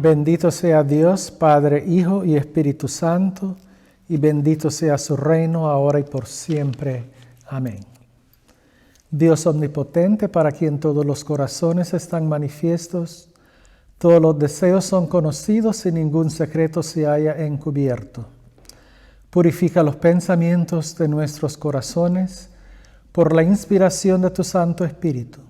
Bendito sea Dios, Padre, Hijo y Espíritu Santo, y bendito sea su reino, ahora y por siempre. Amén. Dios omnipotente, para quien todos los corazones están manifiestos, todos los deseos son conocidos y ningún secreto se haya encubierto. Purifica los pensamientos de nuestros corazones por la inspiración de tu Santo Espíritu,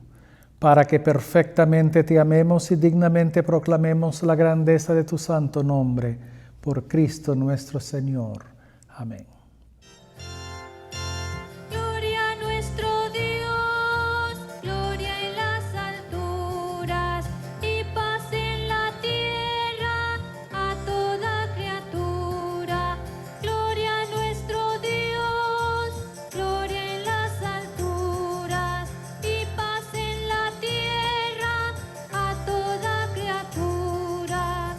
para que perfectamente te amemos y dignamente proclamemos la grandeza de tu santo nombre, por Cristo nuestro Señor. Amén. Gloria a nuestro Dios, gloria en las alturas y paz en la tierra a toda criatura. Gloria a nuestro Dios, gloria en las alturas y paz en la tierra a toda criatura.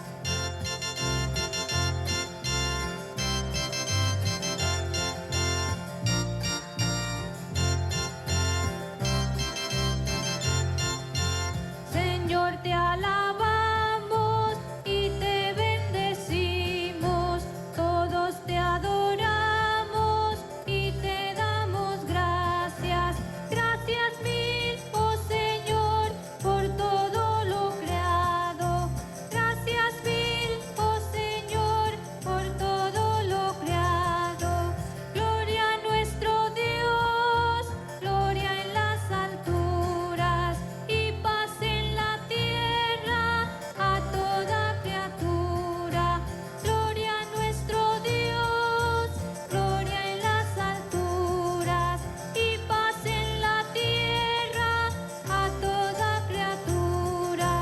Señor, te alabamos y te bendecimos, todos te adoramos y te damos gracias. Gracias mil, oh Señor, por todo lo creado. Gracias mil, oh Señor, por todo lo creado. Gloria a nuestro Dios, gloria en las alturas y paz en la tierra a toda criatura. Gloria a nuestro Dios, gloria en las alturas y paz en la tierra a toda criatura.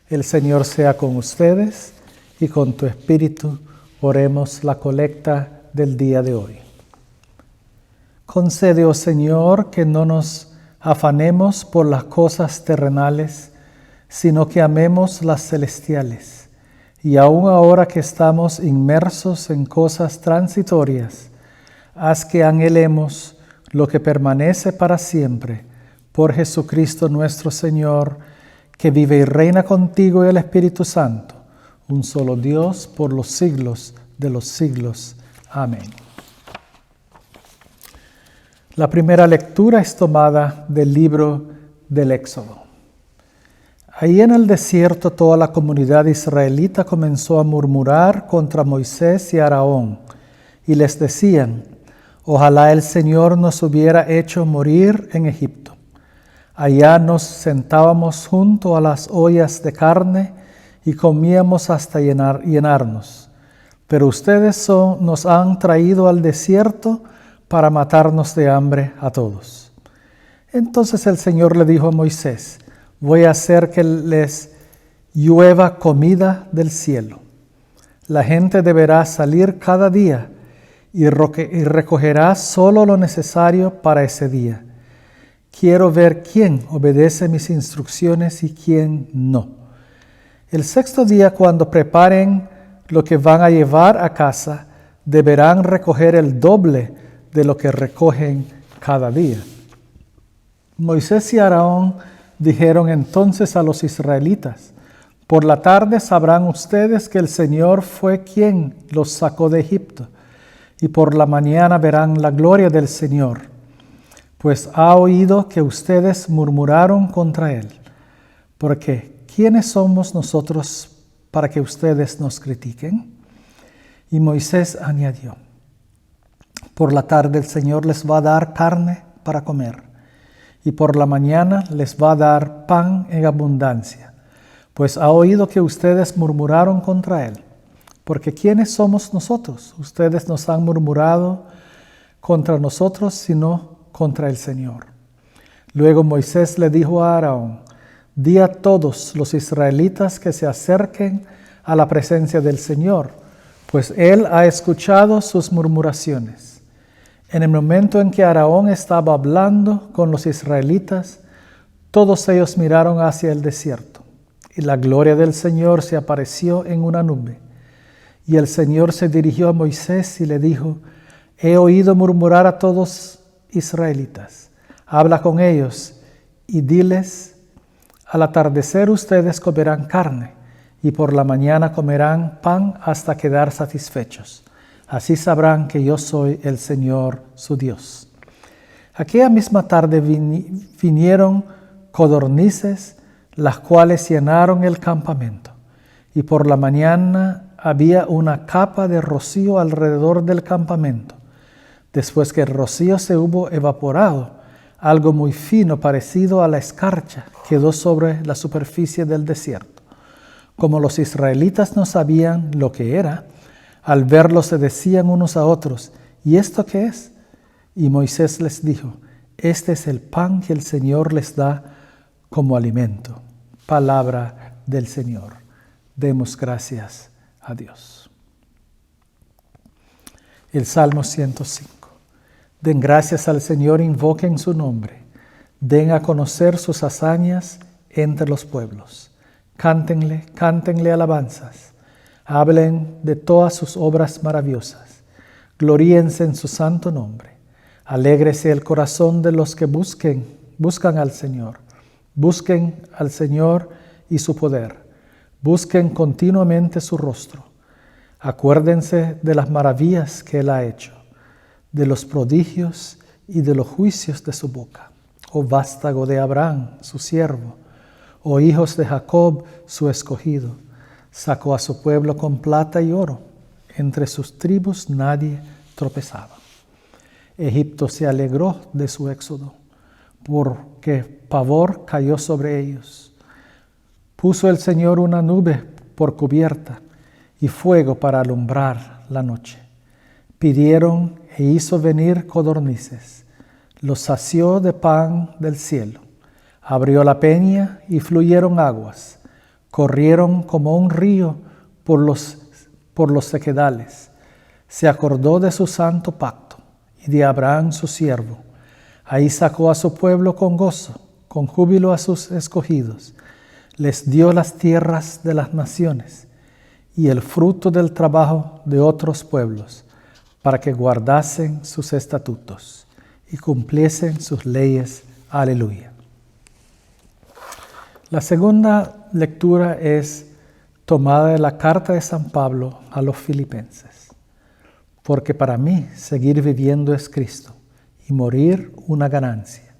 El Señor sea con ustedes y con tu espíritu. Oremos la colecta del día de hoy. Concede, oh Señor, que no nos afanemos por las cosas terrenales, sino que amemos las celestiales. Y aun ahora que estamos inmersos en cosas transitorias, haz que anhelemos lo que permanece para siempre, por Jesucristo nuestro Señor, que vive y reina contigo y el Espíritu Santo, un solo Dios, por los siglos de los siglos. Amén. La primera lectura es tomada del libro del Éxodo. Ahí en el desierto toda la comunidad israelita comenzó a murmurar contra Moisés y Aarón, y les decían: ojalá el Señor nos hubiera hecho morir en Egipto. Allá nos sentábamos junto a las ollas de carne y comíamos hasta llenarnos. Pero ustedes nos han traído al desierto para matarnos de hambre a todos. Entonces el Señor le dijo a Moisés: voy a hacer que les llueva comida del cielo. La gente deberá salir cada día y recogerá solo lo necesario para ese día. Quiero ver quién obedece mis instrucciones y quién no. El sexto día, cuando preparen lo que van a llevar a casa, deberán recoger el doble de lo que recogen cada día. Moisés y Aarón dijeron entonces a los israelitas: por la tarde sabrán ustedes que el Señor fue quien los sacó de Egipto, y por la mañana verán la gloria del Señor, pues ha oído que ustedes murmuraron contra él. Porque ¿quiénes somos nosotros para que ustedes nos critiquen? Y Moisés añadió: por la tarde el Señor les va a dar carne para comer, y por la mañana les va a dar pan en abundancia, pues ha oído que ustedes murmuraron contra él. Porque ¿quiénes somos nosotros? Ustedes nos han murmurado contra nosotros, sino contra el Señor. Luego Moisés le dijo a Aarón: di a todos los israelitas que se acerquen a la presencia del Señor, pues él ha escuchado sus murmuraciones. En el momento en que Aarón estaba hablando con los israelitas, todos ellos miraron hacia el desierto. y la gloria del Señor se apareció en una nube. Y el Señor se dirigió a Moisés y le dijo: he oído murmurar a todos israelitas. Habla con ellos y diles: al atardecer ustedes comerán carne, y por la mañana comerán pan hasta quedar satisfechos. Así sabrán que yo soy el Señor su Dios. Aquella misma tarde vinieron codornices, las cuales llenaron el campamento, y por la mañana había una capa de rocío alrededor del campamento. Después que el rocío se hubo evaporado, algo muy fino parecido a la escarcha quedó sobre la superficie del desierto. Como los israelitas no sabían lo que era, al verlo se decían unos a otros: ¿y esto qué es? Y Moisés les dijo: este es el pan que el Señor les da como alimento. Palabra del Señor. Demos gracias a Dios. El Salmo 105. Den gracias al Señor, invoquen su nombre. Den a conocer sus hazañas entre los pueblos. Cántenle, cántenle alabanzas. Hablen de todas sus obras maravillosas. Gloríense en su santo nombre. Alégrese el corazón de los que buscan al Señor. Busquen al Señor y su poder. Busquen continuamente su rostro. Acuérdense de las maravillas que Él ha hecho, de los prodigios y de los juicios de su boca. Oh vástago de Abraham, su siervo, oh hijos de Jacob, su escogido. Sacó a su pueblo con plata y oro. Entre sus tribus nadie tropezaba. Egipto se alegró de su éxodo, porque pavor cayó sobre ellos. Puso el Señor una nube por cubierta y fuego para alumbrar la noche. Pidieron e hizo venir codornices. Los sació de pan del cielo. Abrió la peña y fluyeron aguas. Corrieron como un río por los sequedales. Se acordó de su santo pacto y de Abraham su siervo. Ahí sacó a su pueblo con gozo, con júbilo a sus escogidos. Les dio las tierras de las naciones y el fruto del trabajo de otros pueblos, para que guardasen sus estatutos y cumpliesen sus leyes. Aleluya. La segunda lectura es tomada de la carta de San Pablo a los Filipenses. Porque para mí seguir viviendo es Cristo y morir una ganancia.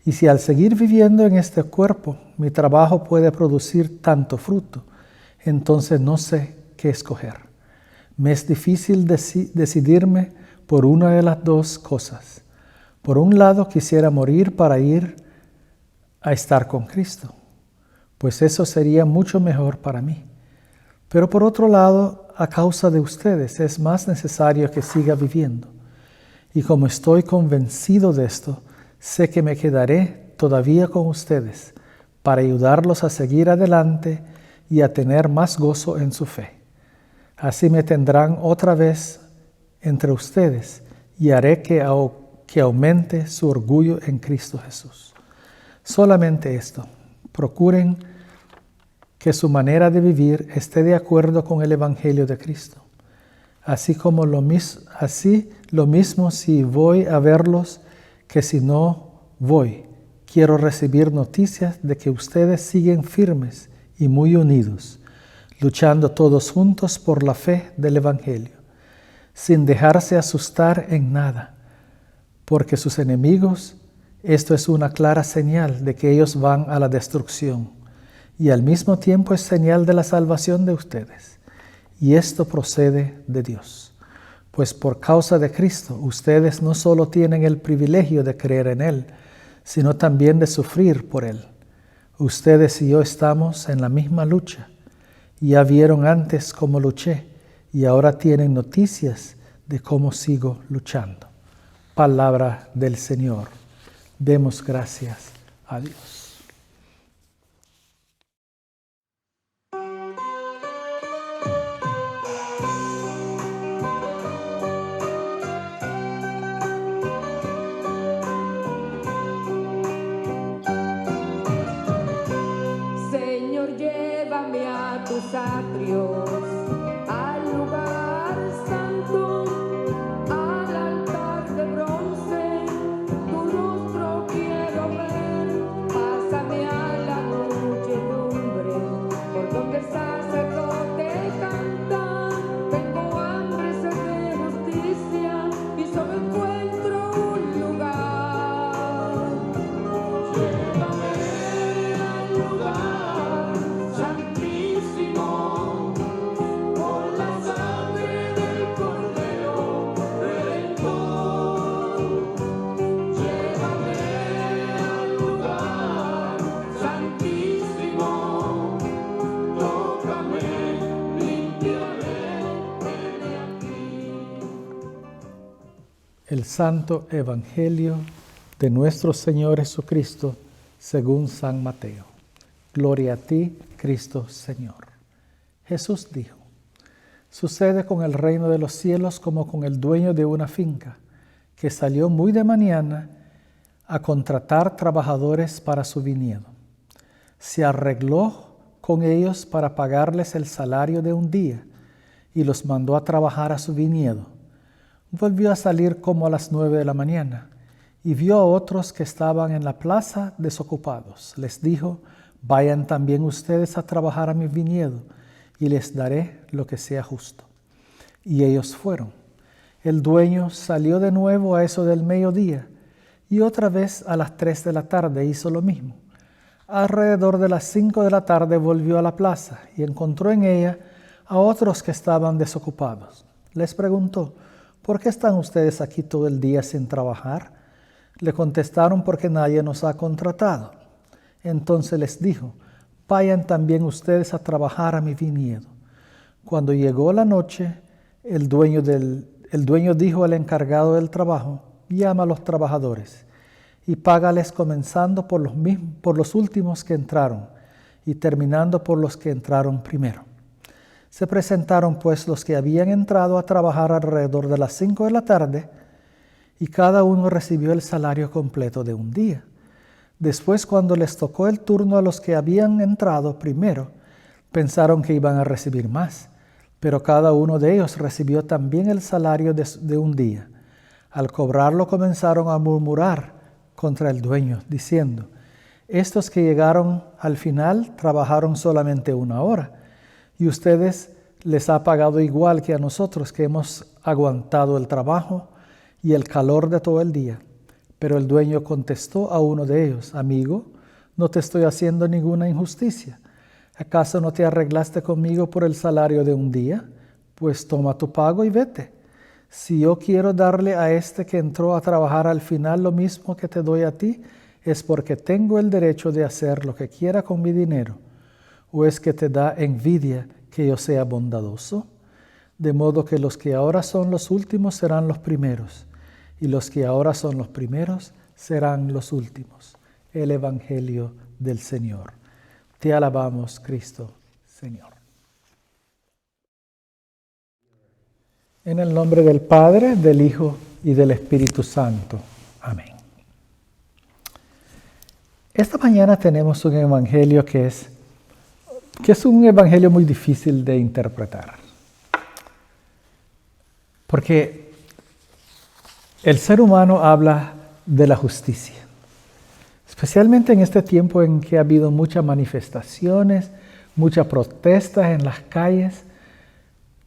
Y si al seguir viviendo en este cuerpo mi trabajo puede producir tanto fruto, entonces no sé qué escoger. Me es difícil decidirme por una de las dos cosas. Por un lado quisiera morir para ir a estar con Cristo, pues eso sería mucho mejor para mí. Pero por otro lado, a causa de ustedes es más necesario que siga viviendo. Y como estoy convencido de esto, sé que me quedaré todavía con ustedes para ayudarlos a seguir adelante y a tener más gozo en su fe. Así me tendrán otra vez entre ustedes y haré que aumente su orgullo en Cristo Jesús. Solamente esto, procuren que su manera de vivir esté de acuerdo con el Evangelio de Cristo. Así lo mismo si voy a verlos que si no voy. Quiero recibir noticias de que ustedes siguen firmes y muy unidos, luchando todos juntos por la fe del Evangelio, sin dejarse asustar en nada, porque sus enemigos, esto es una clara señal de que ellos van a la destrucción, y al mismo tiempo es señal de la salvación de ustedes. Y esto procede de Dios, pues por causa de Cristo ustedes no solo tienen el privilegio de creer en Él, sino también de sufrir por Él. Ustedes y yo estamos en la misma lucha. Ya vieron antes cómo luché y ahora tienen noticias de cómo sigo luchando. Palabra del Señor. Demos gracias a Dios. Señor, Santo Evangelio de nuestro Señor Jesucristo, según San Mateo. Gloria a ti, Cristo Señor. Jesús dijo: sucede con el reino de los cielos como con el dueño de una finca, que salió muy de mañana a contratar trabajadores para su viñedo. Se arregló con ellos para pagarles el salario de un día y los mandó a trabajar a su viñedo. Volvió a salir como a las 9 de la mañana y vio a otros que estaban en la plaza desocupados. Les dijo: vayan también ustedes a trabajar a mi viñedo y les daré lo que sea justo. Y ellos fueron. El dueño salió de nuevo a eso del mediodía y otra vez a las 3 de la tarde hizo lo mismo. Alrededor de las 5 de la tarde volvió a la plaza y encontró en ella a otros que estaban desocupados. Les preguntó: ¿por qué están ustedes aquí todo el día sin trabajar? Le contestaron: porque nadie nos ha contratado. Entonces les dijo: vayan también ustedes a trabajar a mi viñedo. Cuando llegó la noche, el dueño dijo al encargado del trabajo: llama a los trabajadores y págales comenzando por los últimos que entraron y terminando por los que entraron primero. Se presentaron pues los que habían entrado a trabajar alrededor de las 5 de la tarde y cada uno recibió el salario completo de un día. Después, cuando les tocó el turno a los que habían entrado primero, pensaron que iban a recibir más, pero cada uno de ellos recibió también el salario de un día. Al cobrarlo comenzaron a murmurar contra el dueño, diciendo: estos que llegaron al final trabajaron solamente 1 hora, y ustedes les ha pagado igual que a nosotros, que hemos aguantado el trabajo y el calor de todo el día. Pero el dueño contestó a uno de ellos: amigo, no te estoy haciendo ninguna injusticia. ¿Acaso no te arreglaste conmigo por el salario de un día? Pues toma tu pago y vete. Si yo quiero darle a este que entró a trabajar al final lo mismo que te doy a ti, es porque tengo el derecho de hacer lo que quiera con mi dinero. ¿O es que te da envidia que yo sea bondadoso? De modo que los que ahora son los últimos serán los primeros, y los que ahora son los primeros serán los últimos. El Evangelio del Señor. Te alabamos, Cristo, Señor. En el nombre del Padre, del Hijo y del Espíritu Santo. Amén. Esta mañana tenemos un evangelio que es un evangelio muy difícil de interpretar. Porque el ser humano habla de la justicia. Especialmente en este tiempo en que ha habido muchas manifestaciones, muchas protestas en las calles.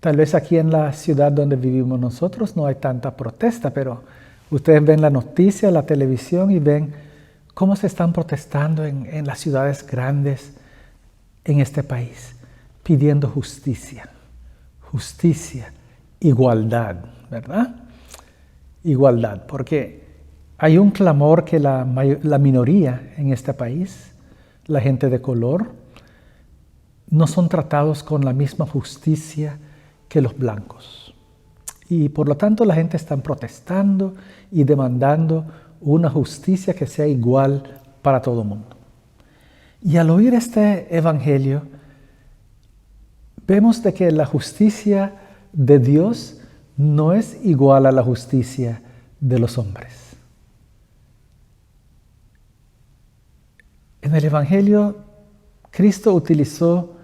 Tal vez aquí en la ciudad donde vivimos nosotros no hay tanta protesta, pero ustedes ven la noticia, la televisión y ven cómo se están protestando en las ciudades grandes en este país, pidiendo justicia, igualdad, ¿verdad? Igualdad, porque hay un clamor que la minoría en este país, la gente de color, no son tratados con la misma justicia que los blancos. Y por lo tanto la gente está protestando y demandando una justicia que sea igual para todo el mundo. Y al oír este evangelio, vemos de que la justicia de Dios no es igual a la justicia de los hombres. En el evangelio, Cristo utilizó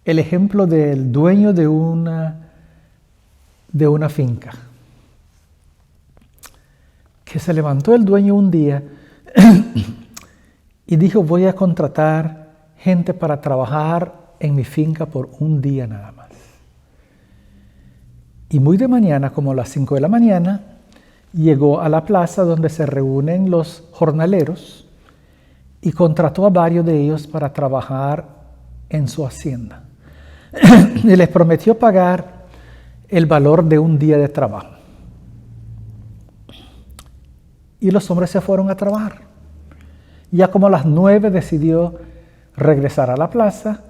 el ejemplo del dueño de una finca. Que se levantó el dueño un día y dijo: voy a contratar gente para trabajar en mi finca por un día nada más. Y muy de mañana, como a las 5 de la mañana, llegó a la plaza donde se reúnen los jornaleros y contrató a varios de ellos para trabajar en su hacienda. Y les prometió pagar el valor de un día de trabajo. Y los hombres se fueron a trabajar. Ya como a las 9 decidió regresar a la plaza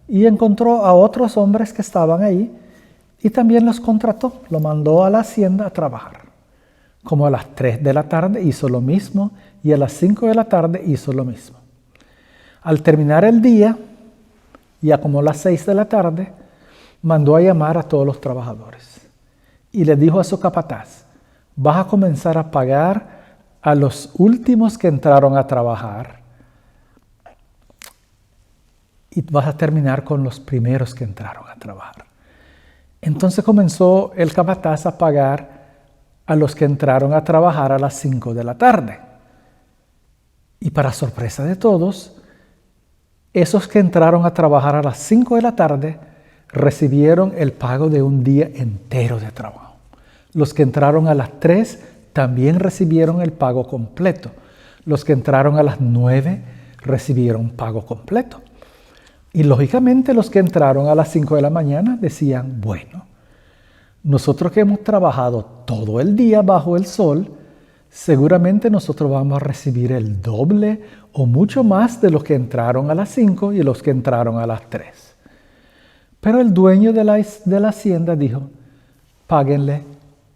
y encontró a otros hombres que estaban ahí Y también los contrató, lo mandó a la hacienda a trabajar. Como a las 3 de la tarde hizo lo mismo y a las 5 de la tarde hizo lo mismo. Al terminar el día, ya como a las 6 de la tarde, mandó a llamar a todos los trabajadores. Y le dijo a su capataz, vas a comenzar a pagar a los últimos que entraron a trabajar y vas a terminar con los primeros que entraron a trabajar. Entonces comenzó el capataz a pagar a los que entraron a trabajar a las 5 de la tarde. Y para sorpresa de todos, esos que entraron a trabajar a las 5 de la tarde recibieron el pago de un día entero de trabajo. Los que entraron a las 3 también recibieron el pago completo. Los que entraron a las 9 recibieron pago completo. Y lógicamente los que entraron a las 5 de la mañana decían, bueno, nosotros que hemos trabajado todo el día bajo el sol, seguramente nosotros vamos a recibir el doble o mucho más de los que entraron a las 5 y los que entraron a las 3. Pero el dueño de la hacienda dijo, páguenle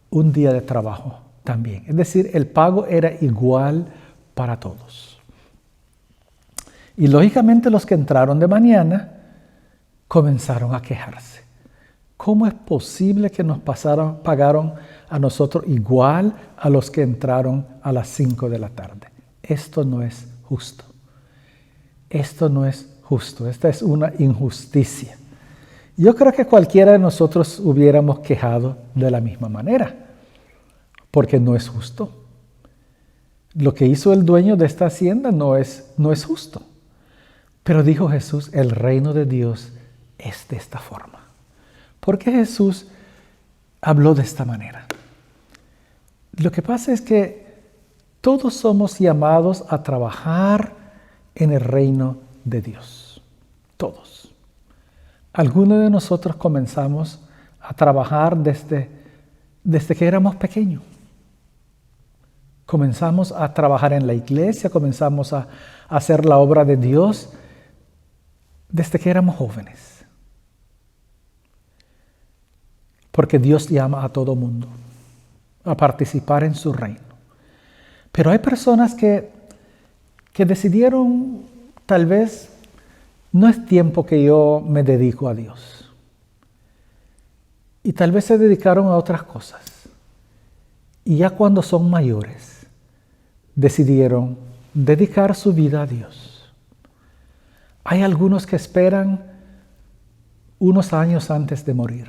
un día de trabajo también. Es decir, el pago era igual para todos. Y lógicamente los que entraron de mañana comenzaron a quejarse. ¿Cómo es posible que nos pagaron a nosotros igual a los que entraron a las 5 de la tarde? Esto no es justo. Esto no es justo. Esta es una injusticia. Yo creo que cualquiera de nosotros hubiéramos quejado de la misma manera, porque no es justo. Lo que hizo el dueño de esta hacienda no es justo. Pero dijo Jesús, el reino de Dios es de esta forma. ¿Por qué Jesús habló de esta manera? Lo que pasa es que todos somos llamados a trabajar en el reino de Dios. Todos. Algunos de nosotros comenzamos a trabajar desde que éramos pequeños. Comenzamos a trabajar en la iglesia, comenzamos a hacer la obra de Dios desde que éramos jóvenes. Porque Dios llama a todo mundo a participar en su reino. Pero hay personas que decidieron, tal vez, no es tiempo que yo me dedico a Dios. Y tal vez se dedicaron a otras cosas. Y ya cuando son mayores, decidieron dedicar su vida a Dios. Hay algunos que esperan unos años antes de morir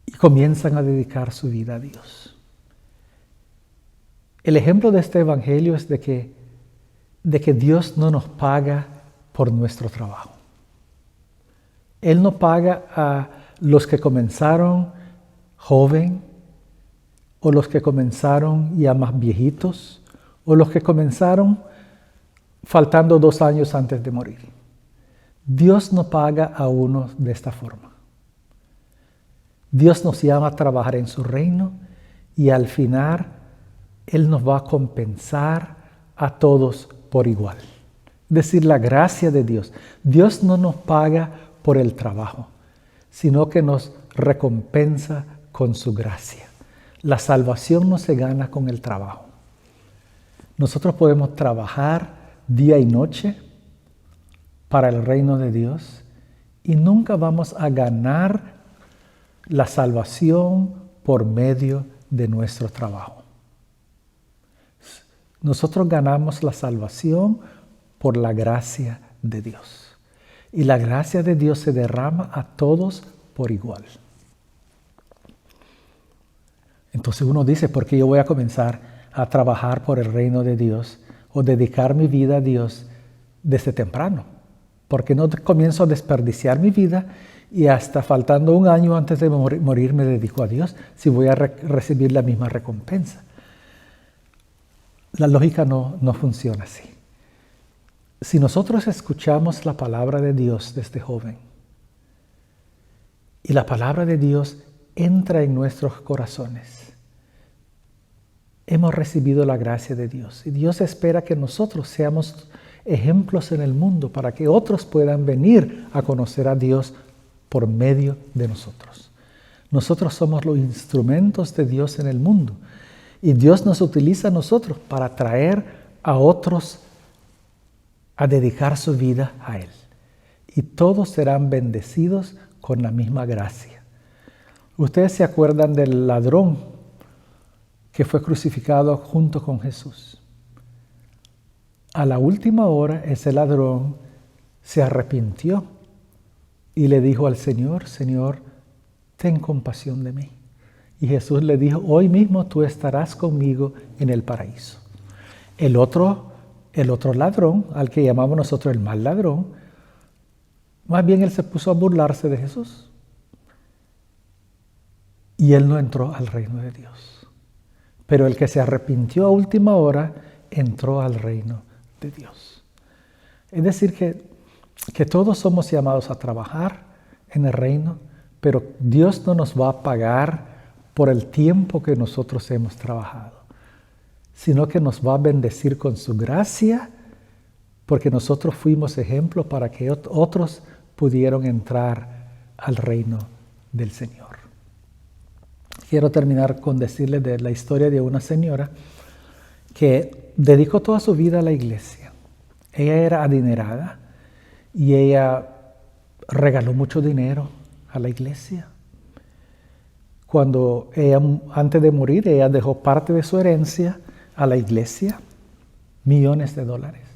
y comienzan a dedicar su vida a Dios. El ejemplo de este evangelio es de que Dios no nos paga por nuestro trabajo. Él no paga a los que comenzaron joven, o los que comenzaron ya más viejitos, o los que comenzaron faltando 2 años antes de morir. Dios no paga a uno de esta forma. Dios nos llama a trabajar en su reino y al final Él nos va a compensar a todos por igual. Es decir, la gracia de Dios. Dios no nos paga por el trabajo, sino que nos recompensa con su gracia. La salvación no se gana con el trabajo. Nosotros podemos trabajar día y noche para el reino de Dios y nunca vamos a ganar la salvación por medio de nuestro trabajo. Nosotros ganamos la salvación por la gracia de Dios. Y la gracia de Dios se derrama a todos por igual. Entonces uno dice, ¿por qué yo voy a comenzar a trabajar por el reino de Dios o dedicar mi vida a Dios desde temprano? ¿Por qué no comienzo a desperdiciar mi vida y hasta faltando 1 año antes de morir me dedico a Dios si voy a recibir la misma recompensa? La lógica no funciona así. Si nosotros escuchamos la palabra de Dios desde joven y la palabra de Dios entra en nuestros corazones, hemos recibido la gracia de Dios y Dios espera que nosotros seamos ejemplos en el mundo para que otros puedan venir a conocer a Dios por medio de nosotros. Nosotros somos los instrumentos de Dios en el mundo. Y Dios nos utiliza a nosotros para traer a otros a dedicar su vida a Él. Y todos serán bendecidos con la misma gracia. Ustedes se acuerdan del ladrón que fue crucificado junto con Jesús. A la última hora ese ladrón se arrepintió y le dijo al Señor: Señor, ten compasión de mí. Y Jesús le dijo: hoy mismo tú estarás conmigo en el paraíso. El otro ladrón, al que llamamos nosotros el mal ladrón, más bien él se puso a burlarse de Jesús. Y él no entró al reino de Dios. Pero el que se arrepintió a última hora entró al reino de Dios. Es decir, que todos somos llamados a trabajar en el reino, pero Dios no nos va a pagar por el tiempo que nosotros hemos trabajado, sino que nos va a bendecir con su gracia, porque nosotros fuimos ejemplo para que otros pudieran entrar al reino del Señor. Quiero terminar con decirles de la historia de una señora que dedicó toda su vida a la iglesia. Ella era adinerada y ella regaló mucho dinero a la iglesia. Cuando ella, antes de morir, ella dejó parte de su herencia a la iglesia, millones de dólares.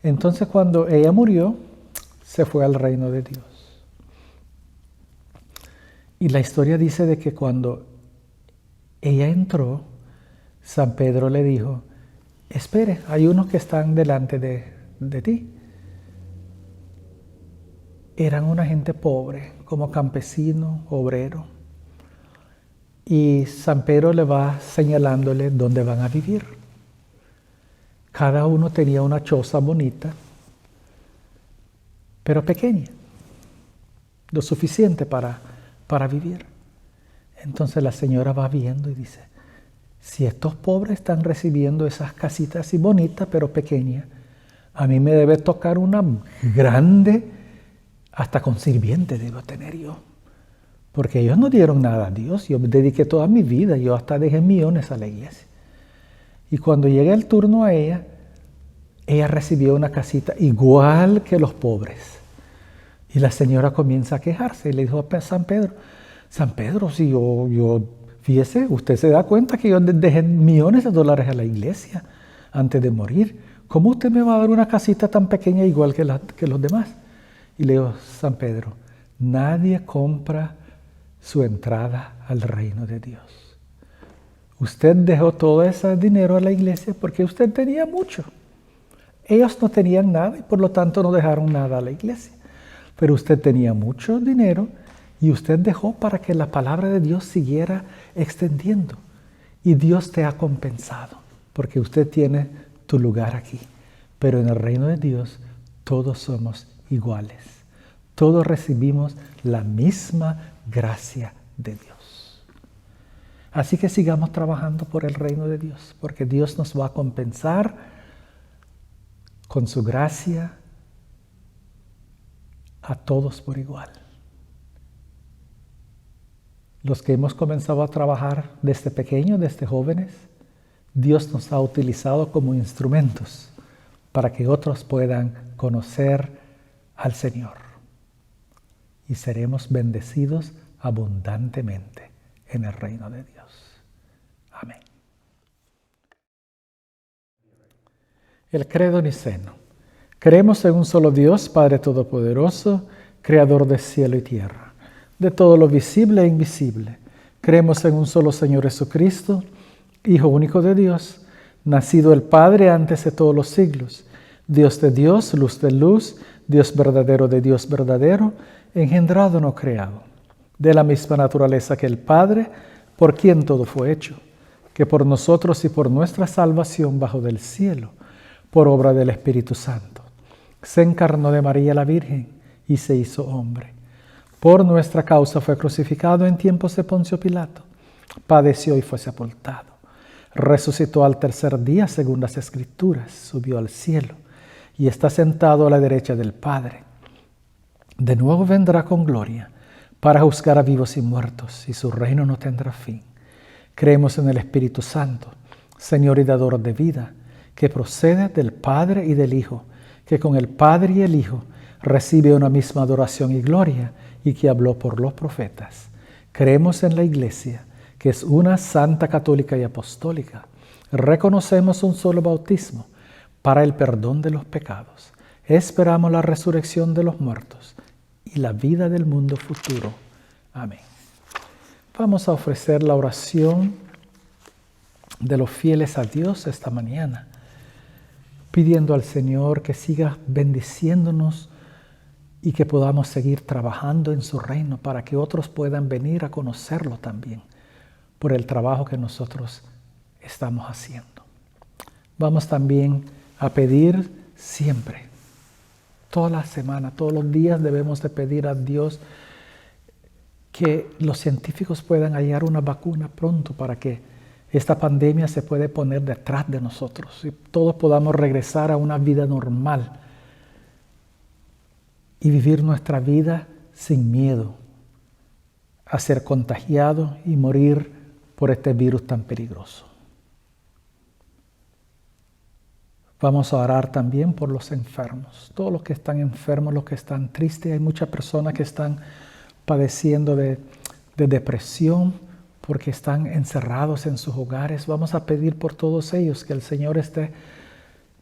Entonces, cuando ella murió, se fue al reino de Dios. Y la historia dice de que cuando ella entró, San Pedro le dijo: espere, hay unos que están delante de ti. Eran una gente pobre, como campesino, obrero. Y San Pedro le va señalándole dónde van a vivir. Cada uno tenía una choza bonita, pero pequeña, lo suficiente para vivir. Entonces la señora va viendo y dice: si estos pobres están recibiendo esas casitas así bonitas, pero pequeñas, a mí me debe tocar una grande, hasta con sirviente debo tener yo. Porque ellos no dieron nada a Dios. Yo dediqué toda mi vida, yo hasta dejé millones a la iglesia. Y cuando llega el turno a ella recibió una casita igual que los pobres. Y la señora comienza a quejarse y le dijo a San Pedro, si yo fíjese, usted se da cuenta que yo dejé millones de dólares a la iglesia antes de morir. ¿Cómo usted me va a dar una casita tan pequeña igual que los demás? Y le dijo: San Pedro, nadie compra su entrada al reino de Dios. Usted dejó todo ese dinero a la iglesia porque usted tenía mucho. Ellos no tenían nada y por lo tanto no dejaron nada a la iglesia. Pero usted tenía mucho dinero y usted dejó para que la palabra de Dios siguiera extendiendo. Y Dios te ha compensado porque usted tiene tu lugar aquí. Pero en el reino de Dios todos somos iguales. Todos recibimos la misma gracia de Dios. Así que sigamos trabajando por el reino de Dios, porque Dios nos va a compensar con su gracia a todos por igual. Los que hemos comenzado a trabajar desde pequeños, desde jóvenes, Dios nos ha utilizado como instrumentos para que otros puedan conocer al Señor. Y seremos bendecidos abundantemente en el reino de Dios. Amén. El credo niceno. Creemos en un solo Dios, Padre Todopoderoso, Creador de cielo y tierra, de todo lo visible e invisible. Creemos en un solo Señor Jesucristo, Hijo único de Dios, nacido el Padre antes de todos los siglos, Dios de Dios, luz de luz, Dios verdadero de Dios verdadero, engendrado no creado, de la misma naturaleza que el Padre, por quien todo fue hecho, que por nosotros y por nuestra salvación bajo del cielo, por obra del Espíritu Santo, se encarnó de María la Virgen y se hizo hombre. Por nuestra causa fue crucificado en tiempos de Poncio Pilato, padeció y fue sepultado, resucitó al tercer día según las Escrituras, subió al cielo y está sentado a la derecha del Padre. De nuevo vendrá con gloria para juzgar a vivos y muertos, y su reino no tendrá fin. Creemos en el Espíritu Santo, Señor y dador de vida, que procede del Padre y del Hijo, que con el Padre y el Hijo recibe una misma adoración y gloria, y que habló por los profetas. Creemos en la Iglesia, que es una santa, católica y apostólica. Reconocemos un solo bautismo para el perdón de los pecados. Esperamos la resurrección de los muertos y la vida del mundo futuro. Amén. Vamos a ofrecer la oración de los fieles a Dios esta mañana, pidiendo al Señor que siga bendiciéndonos y que podamos seguir trabajando en su reino para que otros puedan venir a conocerlo también por el trabajo que nosotros estamos haciendo. Vamos también a pedir siempre, toda la semana, todos los días debemos de pedir a Dios que los científicos puedan hallar una vacuna pronto para que esta pandemia se pueda poner detrás de nosotros y todos podamos regresar a una vida normal y vivir nuestra vida sin miedo a ser contagiado y morir por este virus tan peligroso. Vamos a orar también por los enfermos, todos los que están enfermos, los que están tristes. Hay muchas personas que están padeciendo de depresión porque están encerrados en sus hogares. Vamos a pedir por todos ellos que el Señor esté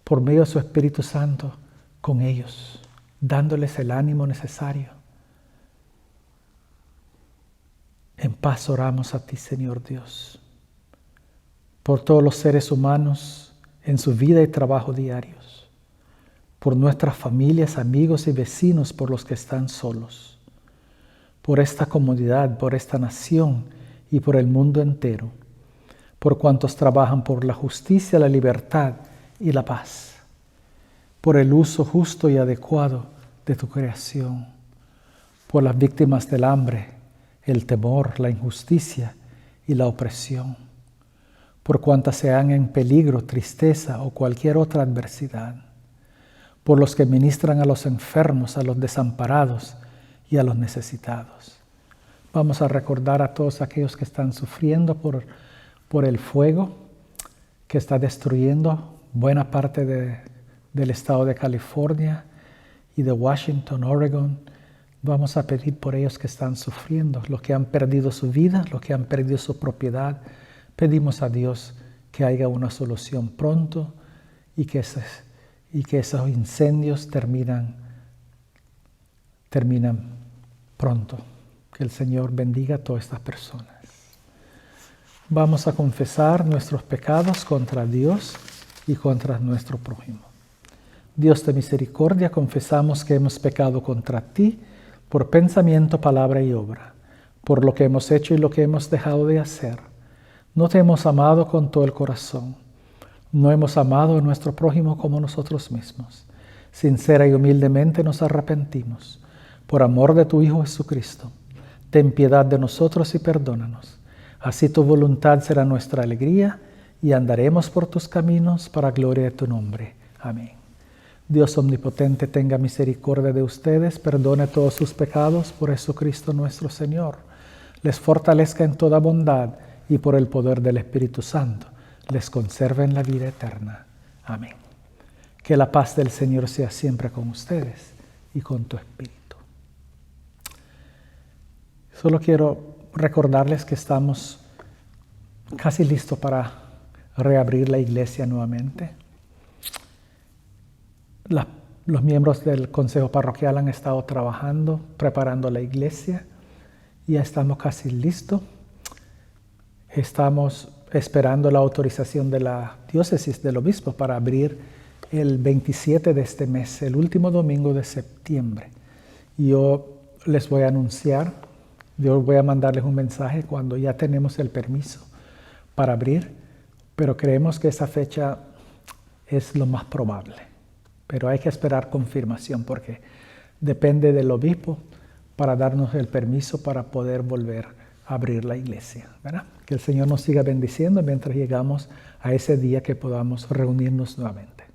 por medio de su Espíritu Santo con ellos, dándoles el ánimo necesario. En paz oramos a ti, Señor Dios, por todos los seres humanos en su vida y trabajo diarios, por nuestras familias, amigos y vecinos, por los que están solos, por esta comunidad, por esta nación y por el mundo entero, por cuantos trabajan por la justicia, la libertad y la paz, por el uso justo y adecuado de tu creación, por las víctimas del hambre, el temor, la injusticia y la opresión, por cuantas sean en peligro, tristeza o cualquier otra adversidad, por los que ministran a los enfermos, a los desamparados y a los necesitados. Vamos a recordar a todos aquellos que están sufriendo por el fuego que está destruyendo buena parte del estado de California y de Washington, Oregon. Vamos a pedir por ellos que están sufriendo, los que han perdido su vida, los que han perdido su propiedad. Pedimos a Dios que haya una solución pronto y que esos incendios terminan pronto. Que el Señor bendiga a todas estas personas. Vamos a confesar nuestros pecados contra Dios y contra nuestro prójimo. Dios de misericordia, confesamos que hemos pecado contra ti por pensamiento, palabra y obra, por lo que hemos hecho y lo que hemos dejado de hacer. No te hemos amado con todo el corazón. No hemos amado a nuestro prójimo como nosotros mismos. Sincera y humildemente nos arrepentimos. Por amor de tu Hijo Jesucristo, ten piedad de nosotros y perdónanos. Así tu voluntad será nuestra alegría y andaremos por tus caminos para gloria de tu nombre. Amén. Dios omnipotente tenga misericordia de ustedes, perdone todos sus pecados por Jesucristo nuestro Señor. Les fortalezca en toda bondad y por el poder del Espíritu Santo les conserve en la vida eterna. Amén. Que la paz del Señor sea siempre con ustedes y con tu espíritu. Solo quiero recordarles que estamos casi listos para reabrir la iglesia nuevamente. Los miembros del Consejo Parroquial han estado trabajando, preparando la iglesia y ya estamos casi listos. Estamos esperando la autorización de la diócesis del obispo para abrir el 27 de este mes, el último domingo de septiembre. Yo les voy a anunciar, yo voy a mandarles un mensaje cuando ya tenemos el permiso para abrir, pero creemos que esa fecha es lo más probable. Pero hay que esperar confirmación porque depende del obispo para darnos el permiso para poder volver a abrir la iglesia, ¿verdad? Que el Señor nos siga bendiciendo mientras llegamos a ese día que podamos reunirnos nuevamente.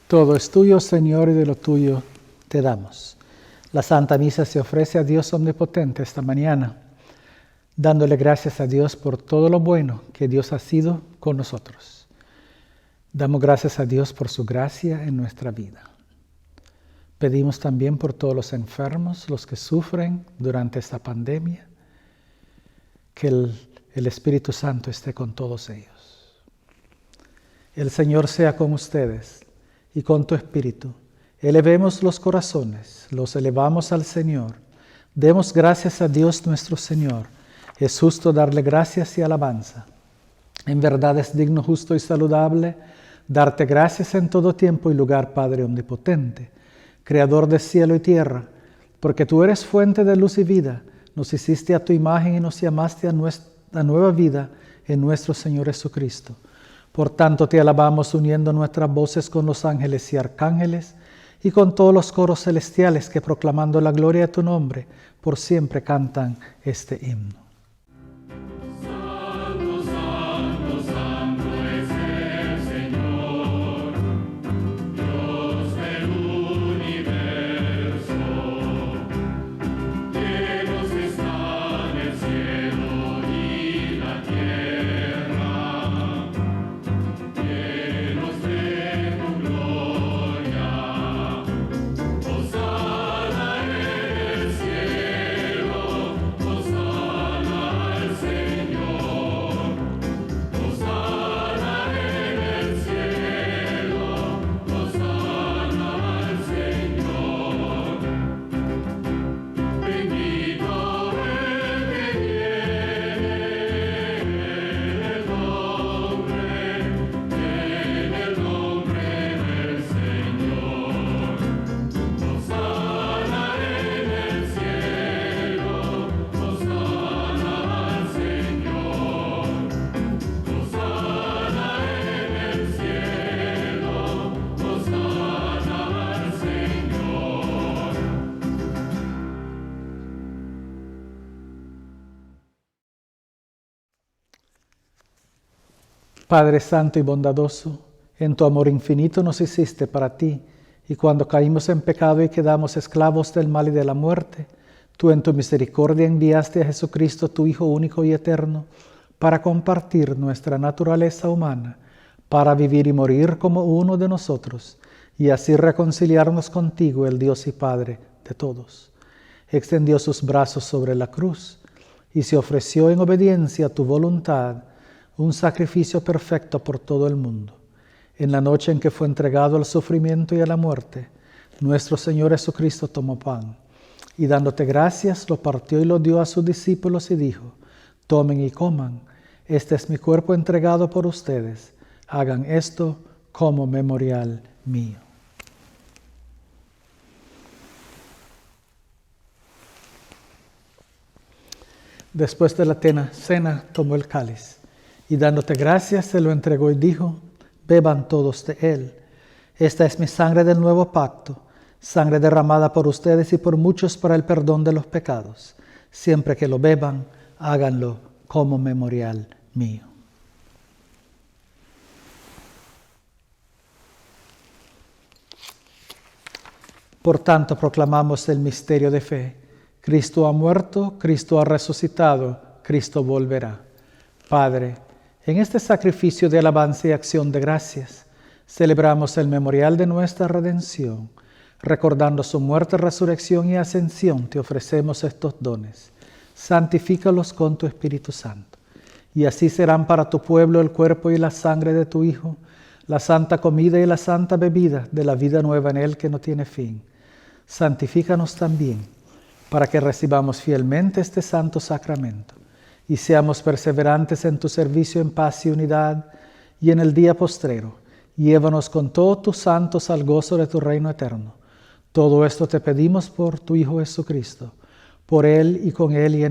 Todo es tuyo, Señor, y de lo tuyo te damos. La Santa Misa se ofrece a Dios Omnipotente esta mañana, dándole gracias a Dios por todo lo bueno que Dios ha sido con nosotros. Damos gracias a Dios por su gracia en nuestra vida. Pedimos también por todos los enfermos, los que sufren durante esta pandemia, que el Espíritu Santo esté con todos ellos. El Señor sea con ustedes y con tu espíritu. Elevemos los corazones, los elevamos al Señor. Demos gracias a Dios nuestro Señor. Es justo darle gracias y alabanza. En verdad es digno, justo y saludable darte gracias en todo tiempo y lugar, Padre omnipotente, Creador de cielo y tierra, porque tú eres fuente de luz y vida. Nos hiciste a tu imagen y nos llamaste a nueva vida en nuestro Señor Jesucristo. Por tanto te alabamos uniendo nuestras voces con los ángeles y arcángeles y con todos los coros celestiales que proclamando la gloria de tu nombre por siempre cantan este himno. Padre Santo y bondadoso, en tu amor infinito nos hiciste para ti, y cuando caímos en pecado y quedamos esclavos del mal y de la muerte, tú en tu misericordia enviaste a Jesucristo, tu Hijo único y eterno, para compartir nuestra naturaleza humana, para vivir y morir como uno de nosotros, y así reconciliarnos contigo, el Dios y Padre de todos. Extendió sus brazos sobre la cruz, y se ofreció en obediencia a tu voluntad, un sacrificio perfecto por todo el mundo. En la noche en que fue entregado al sufrimiento y a la muerte, nuestro Señor Jesucristo tomó pan, y dándote gracias, lo partió y lo dio a sus discípulos y dijo: tomen y coman, este es mi cuerpo entregado por ustedes, hagan esto como memorial mío. Después de la cena tomó el cáliz, y dándote gracias se lo entregó y dijo: beban todos de él. Esta es mi sangre del nuevo pacto, sangre derramada por ustedes y por muchos para el perdón de los pecados. Siempre que lo beban, háganlo como memorial mío. Por tanto, proclamamos el misterio de fe. Cristo ha muerto, Cristo ha resucitado, Cristo volverá. Padre, en este sacrificio de alabanza y acción de gracias, celebramos el memorial de nuestra redención. Recordando su muerte, resurrección y ascensión, te ofrecemos estos dones. Santifícalos con tu Espíritu Santo, y así serán para tu pueblo el cuerpo y la sangre de tu Hijo, la santa comida y la santa bebida de la vida nueva en Él que no tiene fin. Santifícanos también, para que recibamos fielmente este santo sacramento, y seamos perseverantes en tu servicio en paz y unidad, y en el día postrero, llévanos con todos tus santos al gozo de tu reino eterno. Todo esto te pedimos por tu Hijo Jesucristo, por Él y con Él y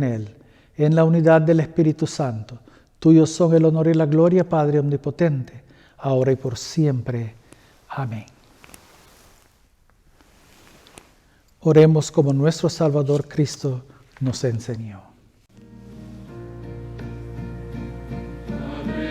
en la unidad del Espíritu Santo. Tuyos son el honor y la gloria, Padre omnipotente, ahora y por siempre. Amén. Oremos como nuestro Salvador Cristo nos enseñó. Padre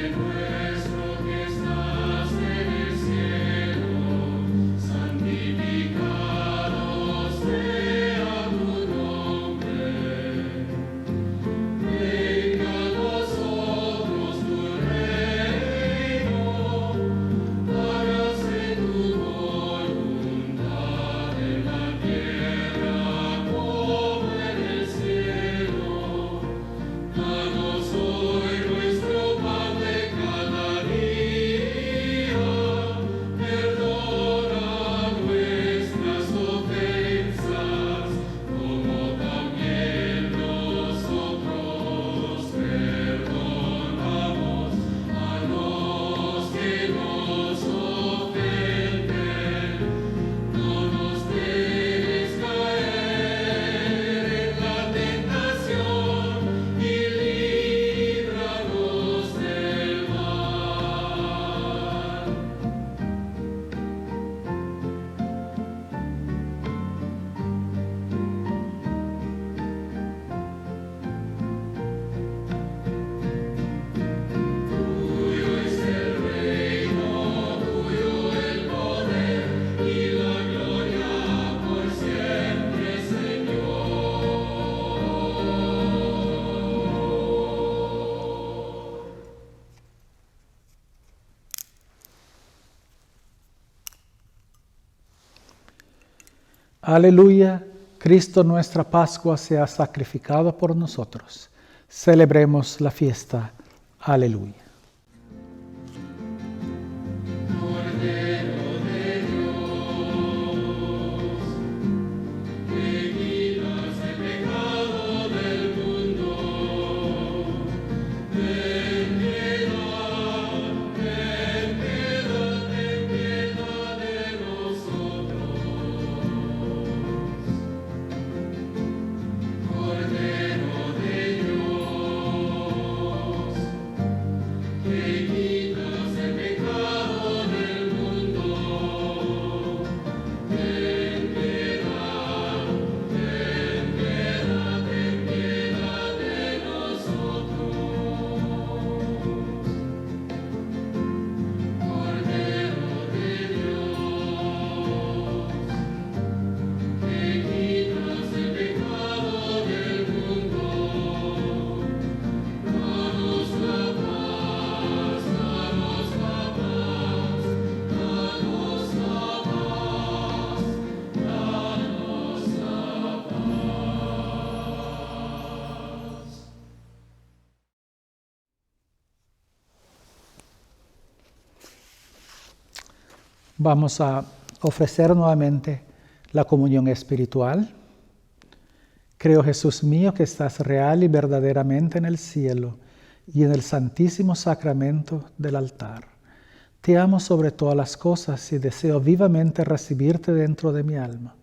Aleluya, Cristo nuestra Pascua se ha sacrificado por nosotros. Celebremos la fiesta. Aleluya. Vamos a ofrecer nuevamente la comunión espiritual. Creo, Jesús mío, que estás real y verdaderamente en el cielo y en el santísimo sacramento del altar. Te amo sobre todas las cosas y deseo vivamente recibirte dentro de mi alma.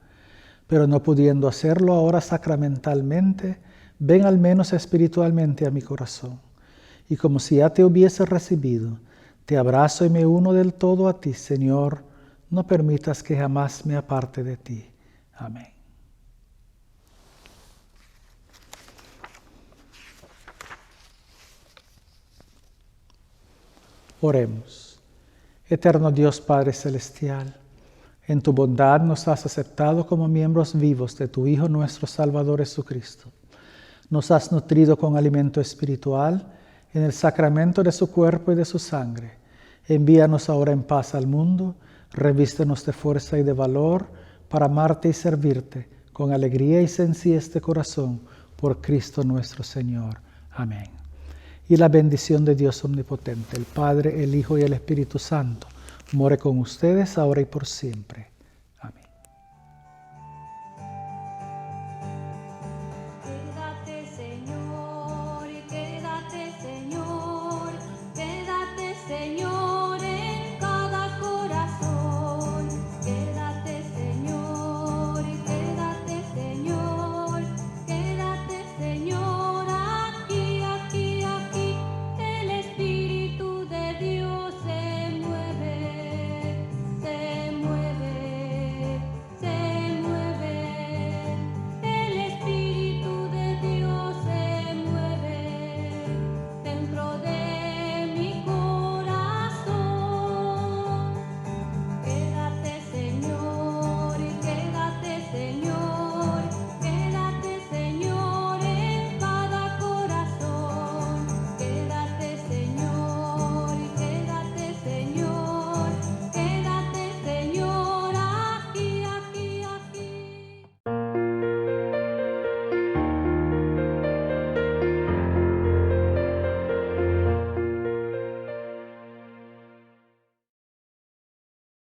Pero no pudiendo hacerlo ahora sacramentalmente, ven al menos espiritualmente a mi corazón. Y como si ya te hubiese recibido, te abrazo y me uno del todo a ti, Señor. No permitas que jamás me aparte de ti. Amén. Oremos. Eterno Dios Padre Celestial, en tu bondad nos has aceptado como miembros vivos de tu Hijo nuestro Salvador Jesucristo. Nos has nutrido con alimento espiritual en el sacramento de su cuerpo y de su sangre. Envíanos ahora en paz al mundo. Revístenos de fuerza y de valor para amarte y servirte con alegría y sencillez de corazón por Cristo nuestro Señor. Amén. Y la bendición de Dios omnipotente, el Padre, el Hijo y el Espíritu Santo, more con ustedes ahora y por siempre.